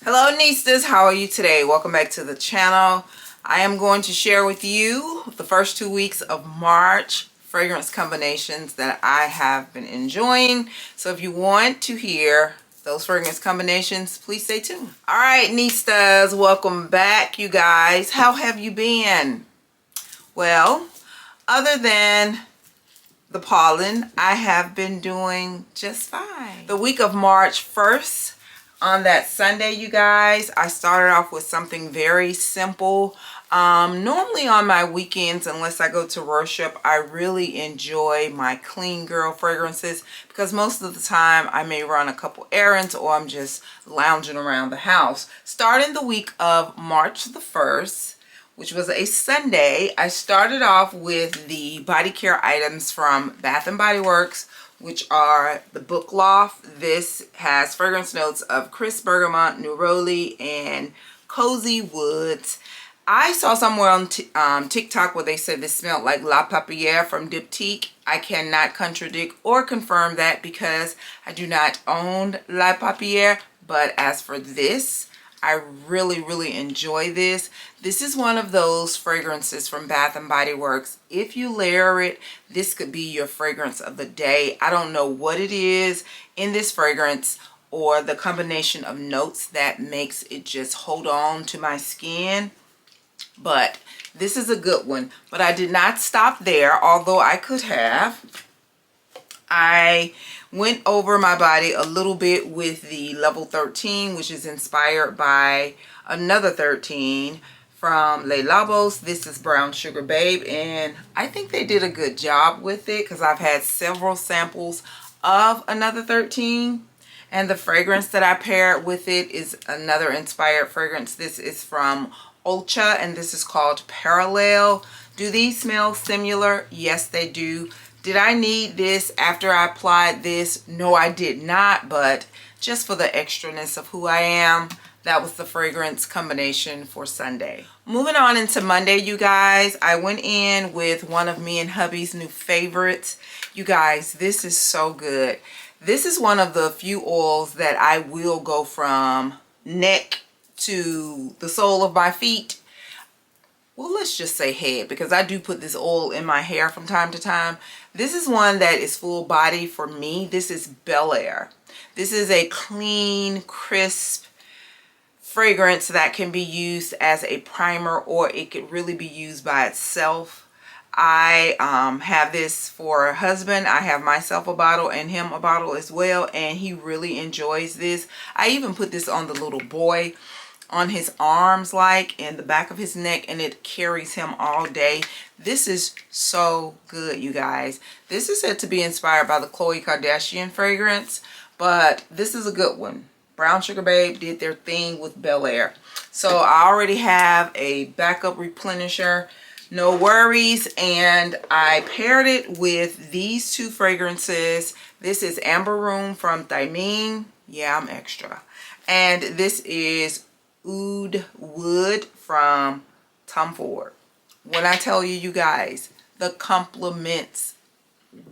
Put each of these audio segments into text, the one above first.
Hello Nistas, how are you today? Welcome back to the channel. I am going to share with you the first 2 weeks of March fragrance combinations that I have been enjoying. So if you want to hear those fragrance combinations, please stay tuned. Alright Nistas, welcome back you guys. How have you been? Well, other than the pollen, I have been doing just fine. The week of March 1st, on that Sunday, you guys, I started off with something very simple. Normally on my weekends, unless I go to worship, I really enjoy my clean girl fragrances because most of the time I may run a couple errands or I'm just lounging around the house. Starting the week of March the 1st, which was a Sunday, I started off with the body care items from Bath & Body Works, which are the book Loft. This has fragrance notes of crisp bergamot, neroli, and cozy woods. I saw somewhere on TikTok where they said this smelled like La Papier from Diptyque. I cannot contradict or confirm that because I do not own La Papier. But as for this, I really enjoy this. This is one of those fragrances from Bath & Body Works. If you layer it, this could be your fragrance of the day. I don't know what it is in this fragrance or the combination of notes that makes it just hold on to my skin. But this is a good one. But I did not stop there, although I could have. I went over my body a little bit with the level 13, which is inspired by another 13 from Les Labos. This is Brown Sugar Babe, and I think they did a good job with it because I've had several samples of another 13, and the fragrance that I paired with it is another inspired fragrance. This is from Oakcha, and this is called Parallel. Do these smell similar? Yes, they do. Did I need this after I applied this? No, I did not, but just for the extraness of who I am, that was the fragrance combination for Sunday. Moving on into Monday, you guys, I went in with one of me and hubby's new favorites. You guys, this is so good. This is one of the few oils that I will go from neck to the sole of my feet. Well, let's just say head, because I do put this oil in my hair from time to time. This is one that is full body for me. This is Bel Air. This is a clean, crisp fragrance that can be used as a primer, or it could really be used by itself. I have this for a husband. I have myself a bottle and him a bottle as well, and he really enjoys this. I even put this on the little boy, on his arms, like in the back of his neck, and it carries him all day. This is so good, you guys. This is said to be inspired by the Khloe Kardashian fragrance, but this is a good one. Brown Sugar Babe did their thing with Bel Air. So I already have a backup replenisher, no worries, and I paired it with these two fragrances. This is Amber Room from Thameen. Yeah, I'm extra. And this is OUD Wood from Tom Ford. When I tell you, you guys, the compliments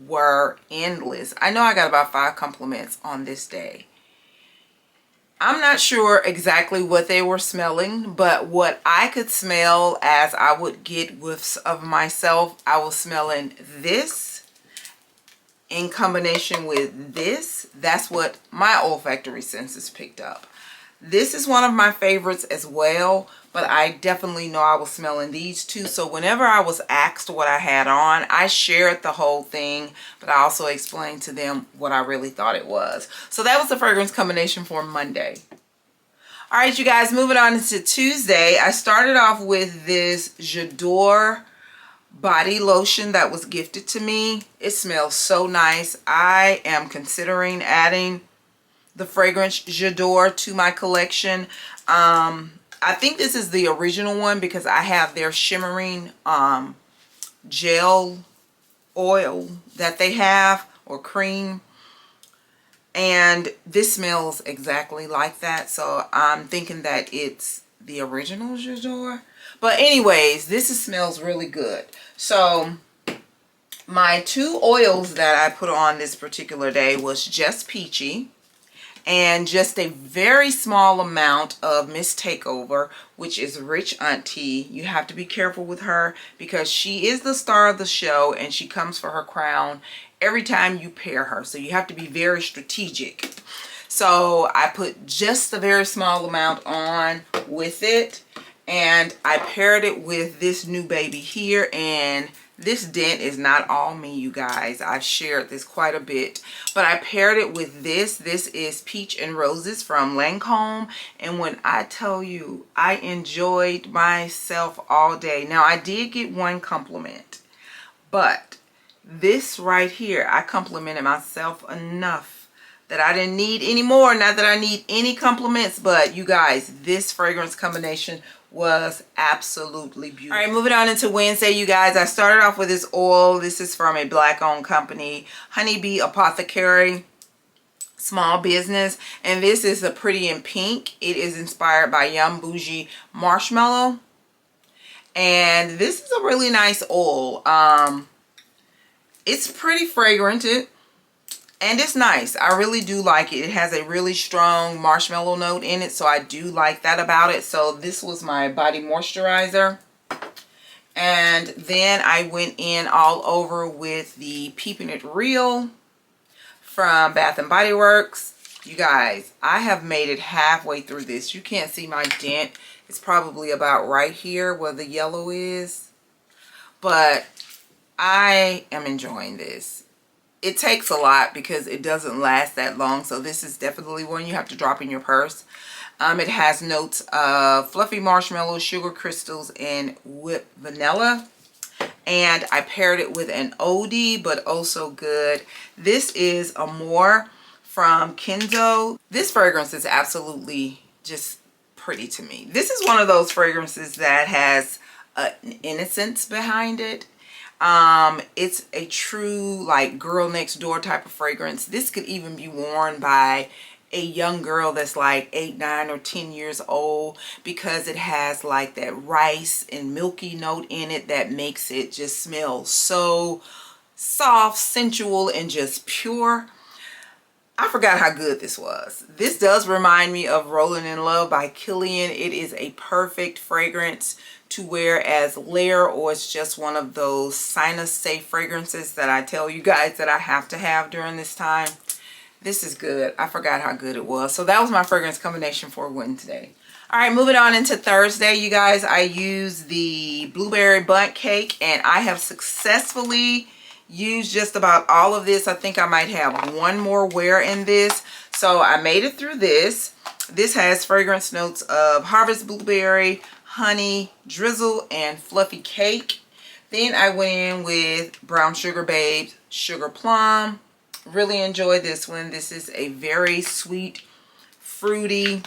were endless. I know I got about 5 compliments on this day. I'm not sure exactly what they were smelling, but what I could smell as I would get whiffs of myself, I was smelling this in combination with this. That's what my olfactory senses picked up. This is one of my favorites as well, but I definitely know I was smelling these two. So whenever I was asked what I had on, I shared the whole thing, but I also explained to them what I really thought it was. So that was the fragrance combination for Monday. All right, you guys, moving on into Tuesday, I started off with this J'adore body lotion that was gifted to me. It smells so nice. I am considering adding the fragrance J'adore to my collection. I think this is the original one because I have their shimmering gel oil that they have, or cream, and this smells exactly like that, so I'm thinking that it's the original J'adore. But anyways, this smells really good. So my 2 oils that I put on this particular day was Just Peachy and just a very small amount of Miss Takeover, which is Rich Auntie. You have to be careful with her because she is the star of the show and she comes for her crown every time you pair her. So you have to be very strategic. So I put just a very small amount on with it, and I paired it with this new baby here, and this dent is not all me, you guys. I've shared this quite a bit, but I paired it with this. This is Peach and Roses from Lancome, and when I tell you, I enjoyed myself all day. Now, I did get one compliment, but this right here, I complimented myself enough that I didn't need any more. Not that I need any compliments, but you guys, this fragrance combination was absolutely beautiful. All right, moving on into Wednesday, you guys. I started off with this oil. This is from a black-owned company, Honeybee Apothecary, small business, and this is a Pretty in Pink. It is inspired by Yum Bougie Marshmallow, and this is a really nice oil. It's pretty fragranted. And it's nice. I really do like it. It has a really strong marshmallow note in it, so I do like that about it. So this was my body moisturizer. And then I went in all over with the Keeping It Real from Bath and Body Works. You guys, I have made it halfway through this. You can't see my dent. It's probably about right here where the yellow is. But I am enjoying this. It takes a lot because it doesn't last that long, so this is definitely one you have to drop in your purse. It has notes of fluffy marshmallow, sugar crystals, and whipped vanilla. And I paired it with an oldie, but also good. This is Amore from Kenzo. This fragrance is absolutely just pretty to me. This is one of those fragrances that has an innocence behind it. It's a true like girl next door type of fragrance. This could even be worn by a young girl that's like 8, 9, or 10 years old because it has like that rice and milky note in it that makes it just smell so soft, sensual, and just pure. I forgot how good this was. This does remind me of Rolling in Love by Kilian. It is a perfect fragrance to wear as layer, or it's just one of those sinus safe fragrances that I tell you guys that I have to have during this time. This is good. I forgot how good it was. So that was my fragrance combination for Wednesday. All right, moving on into Thursday, you guys. I used the Blueberry Bundt Cake, and I have successfully used just about all of this. I think I might have one more wear in this. So I made it through this. This has fragrance notes of harvest blueberry, honey, drizzle, and fluffy cake. Then I went in with Brown Sugar Babes Sugar Plum. Really enjoyed this one. This is a very sweet, fruity,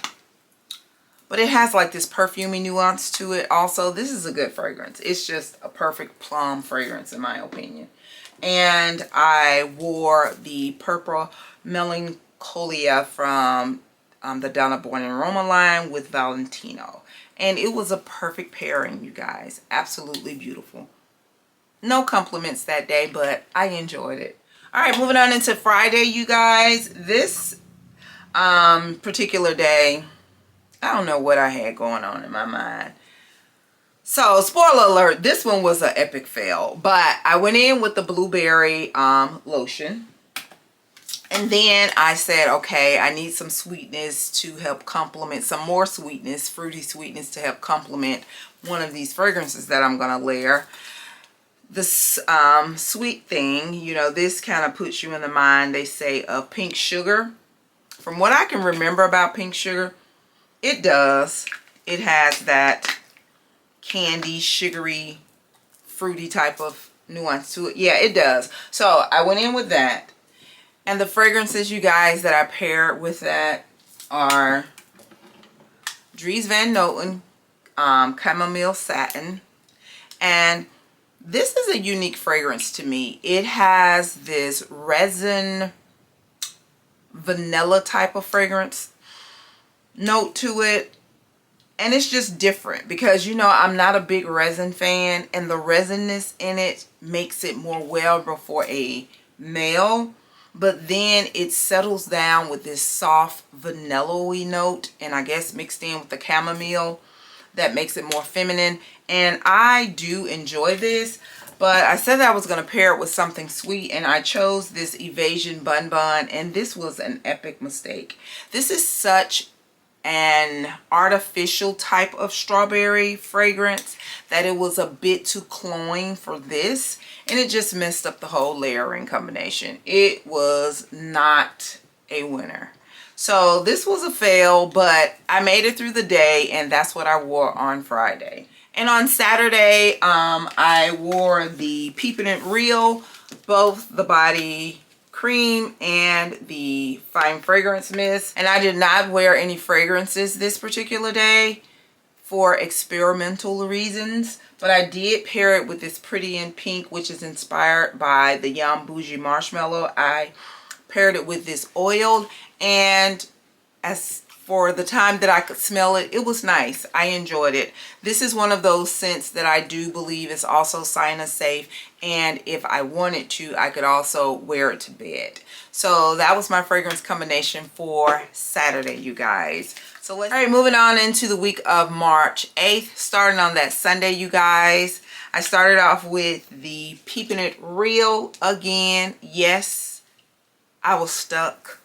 but it has like this perfumey nuance to it also. This is a good fragrance. It's just a perfect plum fragrance in my opinion. And I wore the Purple Melancholia from the Donna Born in Roma line with Valentino. And it was a perfect pairing, you guys. Absolutely beautiful. No compliments that day, but I enjoyed it. All right, moving on into Friday, you guys. This particular day, I don't know what I had going on in my mind. So, spoiler alert, this one was an epic fail. But I went in with the blueberry lotion. And then I said, okay, I need some sweetness to help complement, some more sweetness, fruity sweetness to help complement one of these fragrances that I'm going to layer. This sweet thing, you know, this kind of puts you in the mind, they say, of pink sugar. From what I can remember about pink sugar, it does. It has that candy, sugary, fruity type of nuance to it. Yeah, it does. So I went in with that. And the fragrances, you guys, that I paired with that are Dries Van Noten Chamomile Satin. And this is a unique fragrance to me. It has this resin vanilla type of fragrance note to it. And it's just different because, you know, I'm not a big resin fan. And the resinness in it makes it more wearable for a male. but then it settles down with this soft vanilla-y note, and I guess mixed in with the chamomile that makes it more feminine. And I do enjoy this, but I said that I was going to pair it with something sweet, and I chose this Evasion Bun Bun, and this was an epic mistake. This is such an artificial type of strawberry fragrance that it was a bit too cloying for this, and it just messed up the whole layering combination. It was not a winner. So this was a fail, but I made it through the day, and that's what I wore on Friday. And on Saturday, I wore the Peepin' It Real, both the body cream and the fine fragrance mist. And I did not wear any fragrances this particular day for experimental reasons, but I did pair it with this Pretty in Pink, which is inspired by the Yum Bougie Marshmallow. I paired it with this oil, and as for the time that I could smell it, it was nice. I enjoyed it. This is one of those scents that I do believe is also sinus safe, and if I wanted to, I could also wear it to bed. So that was my fragrance combination for Saturday, you guys. So all right, moving on into the week of March 8th, starting on that Sunday, you guys. I started off with the Peepin' It Real again. Yes, I was stuck.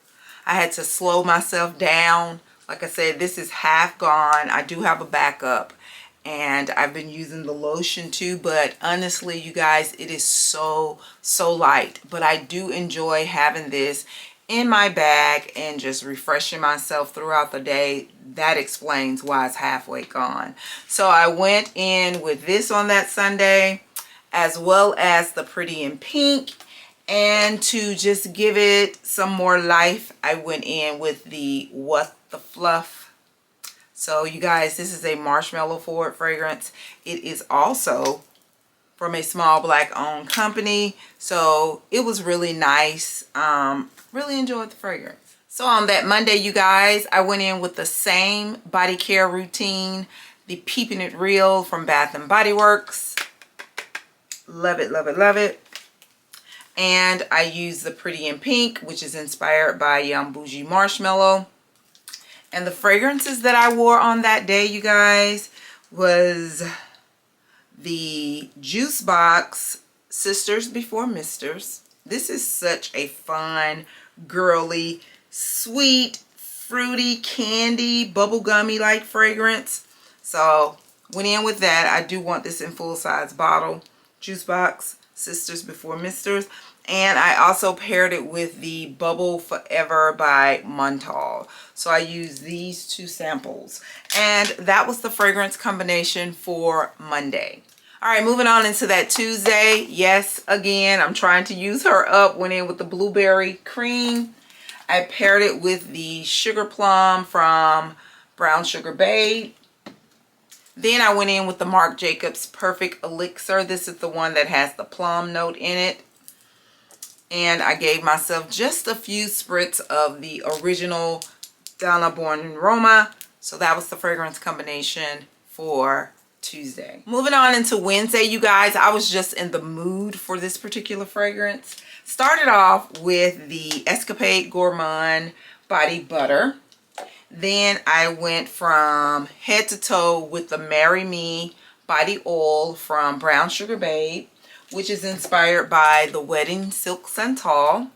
I had to slow myself down. Like I said, this is half gone. I do have a backup, and I've been using the lotion too, but honestly, you guys, it is so light. But I do enjoy having this in my bag and just refreshing myself throughout the day. That explains why it's halfway gone. So I went in with this on that Sunday, as well as the Pretty in Pink. And to just give it some more life, I went in with the What the Fluff. So you guys, this is a marshmallow forward fragrance. It is also from a small black owned company. So it was really nice. Really enjoyed the fragrance. So on that Monday, you guys, I went in with the same body care routine, the Peepin' It Real from Bath & Body Works. Love it, love it, love it. And I used the Pretty in Pink, which is inspired by Yum Bougie Marshmallow. And the fragrances that I wore on that day, you guys, was the Juice Box Sisters Before Misters. This is such a fun, girly, sweet, fruity, candy, bubblegummy like fragrance. So went in with that. I do want this in full size bottle. Juice Box Sisters Before Misters. And I also paired it with the Bubble Forever by Montal. So I used these two samples. And that was the fragrance combination for Monday. All right, moving on into that Tuesday. Yes, again, I'm trying to use her up. Went in with the Blueberry Cream. I paired it with the Sugar Plum from Brown Sugar Babe. Then I went in with the Marc Jacobs Perfect Elixir. This is the one that has the plum note in it. And I gave myself just a few spritz of the original Donna Born in Roma. So that was the fragrance combination for Tuesday. Moving on into Wednesday, you guys, I was just in the mood for this particular fragrance. Started off with the Escapade Gourmand Body Butter. Then I went from head to toe with the Marry Me Body Oil from Brown Sugar Babe, which is inspired by the Wedding Silk Santal.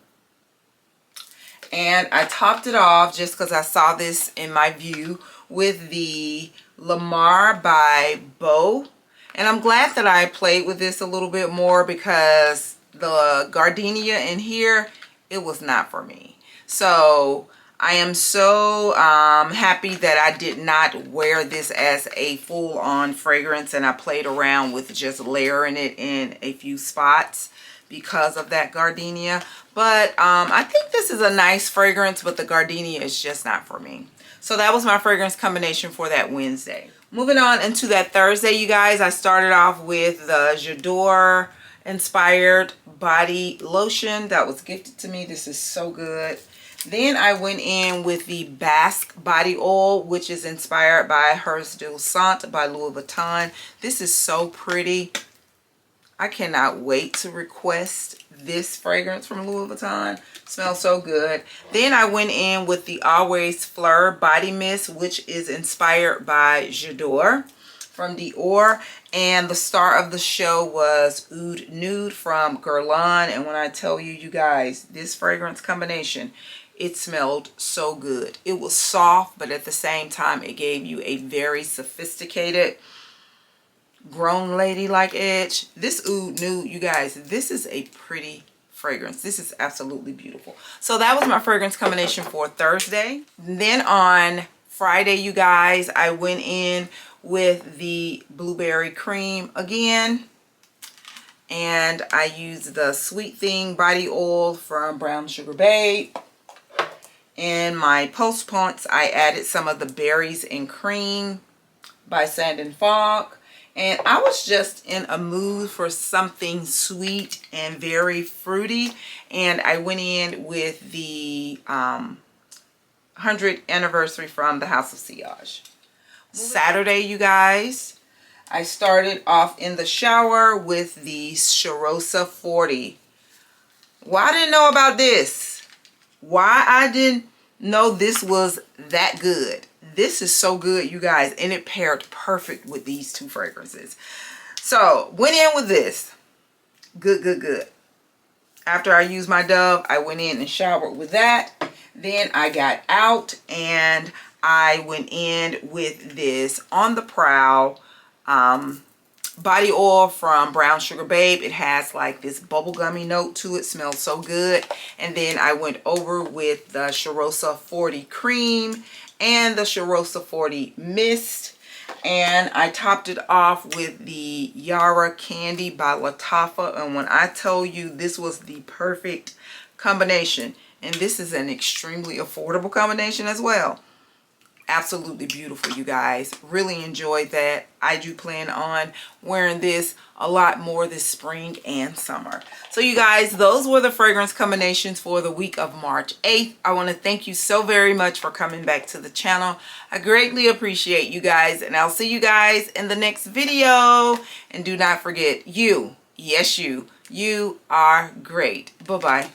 And I topped it off just because I saw this in my view with the Lamar by Beau. And I'm glad that I played with this a little bit more because the gardenia in here, it was not for me. So I am so happy that I did not wear this as a full-on fragrance, and I played around with just layering it in a few spots because of that gardenia. But I think this is a nice fragrance, but the gardenia is just not for me. So that was my fragrance combination for that Wednesday. Moving on into that Thursday, you guys, I started off with the J'adore inspired body lotion that was gifted to me. This is so good. Then I went in with the Basque body oil, which is inspired by Hers de Sant by Louis Vuitton. This is so pretty. I cannot wait to request this fragrance from Louis Vuitton. Smells so good. Then I went in with the Always Fleur Body Mist, which is inspired by J'adore from Dior. And the star of the show was Oud Nude from Guerlain. And when I tell you, you guys, this fragrance combination, it smelled so good. It was soft, but at the same time, it gave you a very sophisticated, grown lady like edge. This Oud Nude, you guys, this is a pretty fragrance. This is absolutely beautiful. So that was my fragrance combination for Thursday. Then on Friday, you guys, I went in with the Blueberry Cream again. And I used the Sweet Thing body oil from Brown Sugar Babe. In my post punts, I added some of the Berries and Cream by Sand & Fog. And I was just in a mood for something sweet and very fruity. And I went in with the 100th anniversary from the House of Sillage. Saturday, you guys, I started off in the shower with the Charosa 40. Why I didn't know about this? Why I didn't know this was that good? This is so good, you guys, and it paired perfect with these two fragrances. So went in with this. Good. After I used my Dove, I went in and showered with that. Then I got out and I went in with this On the Prowl body oil from Brown Sugar Babe. It has like this bubblegummy note to it. Smells so good. And then I went over with the Charosa 40 Cream and the Charosa 40 Mist. And I topped it off with the Yara Candy by Lattafa. And when I tell you this was the perfect combination, and this is an extremely affordable combination as well. Absolutely beautiful, you guys. Really enjoyed that. I do plan on wearing this a lot more this spring and summer. So you guys, those were the fragrance combinations for the week of March 8th. I want to thank you so very much for coming back to the channel. I greatly appreciate you guys, and I'll see you guys in the next video. And do not forget, you, yes you are great. Bye-bye.